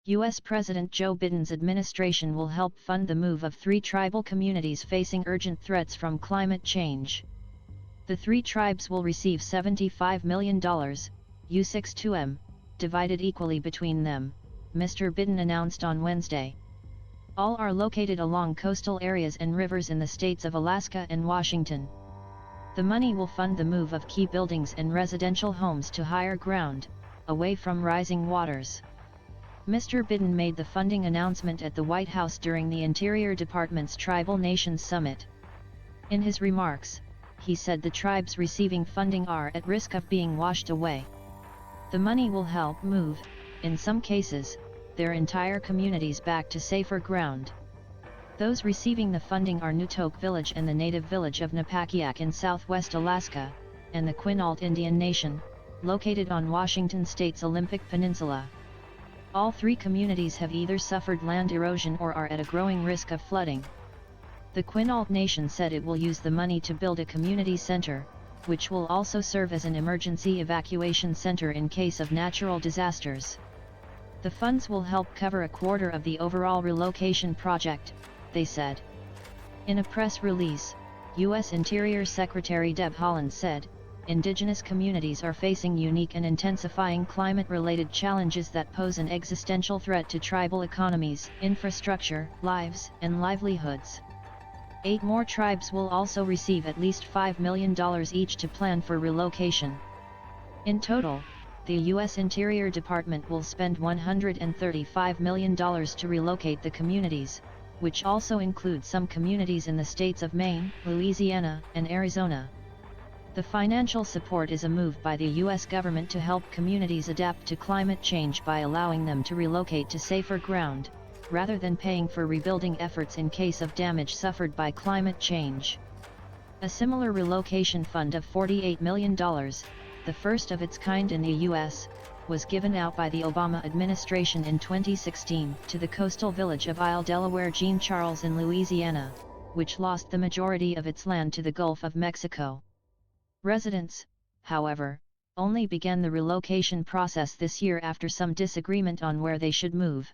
U.S. President Joe Biden's administration will help fund the move of 3 tribal communities facing urgent threats from climate change. The 3 tribes will receive $75 million, U6-2M, divided equally between them, Mr. Biden announced on Wednesday. All are located along coastal areas and rivers in the states of Alaska and Washington. The money will fund the move of key buildings and residential homes to higher ground, away from rising waters. Mr. Biden made the funding announcement at the White House during the Interior Department's Tribal Nations Summit. In his remarks, he said the tribes receiving funding are at risk of being washed away. The money will help move, in some cases, their entire communities back to safer ground. Those receiving the funding are Newtok Village and the native village of Napakiak in southwest Alaska, and the Quinault Indian Nation, located on Washington state's Olympic Peninsula. All 3 communities have either suffered land erosion or are at a growing risk of flooding. The Quinault Nation said it will use the money to build a community center, which will also serve as an emergency evacuation center in case of natural disasters. The funds will help cover a quarter of the overall relocation project, they said. In a press release, U.S. Interior Secretary Deb Haaland said, Indigenous communities are facing unique and intensifying climate-related challenges that pose an existential threat to tribal economies, infrastructure, lives, and livelihoods. 8 more tribes will also receive at least $5 million each to plan for relocation. In total, the U.S. Interior Department will spend $135 million to relocate the communities, which also includes some communities in the states of Maine, Louisiana, and Arizona. The financial support is a move by the U.S. government to help communities adapt to climate change by allowing them to relocate to safer ground, rather than paying for rebuilding efforts in case of damage suffered by climate change. A similar relocation fund of $48 million, the first of its kind in the U.S., was given out by the Obama administration in 2016 to the coastal village of Isle Delaware Jean Charles in Louisiana, which lost the majority of its land to the Gulf of Mexico. Residents, however, only began the relocation process this year after some disagreement on where they should move.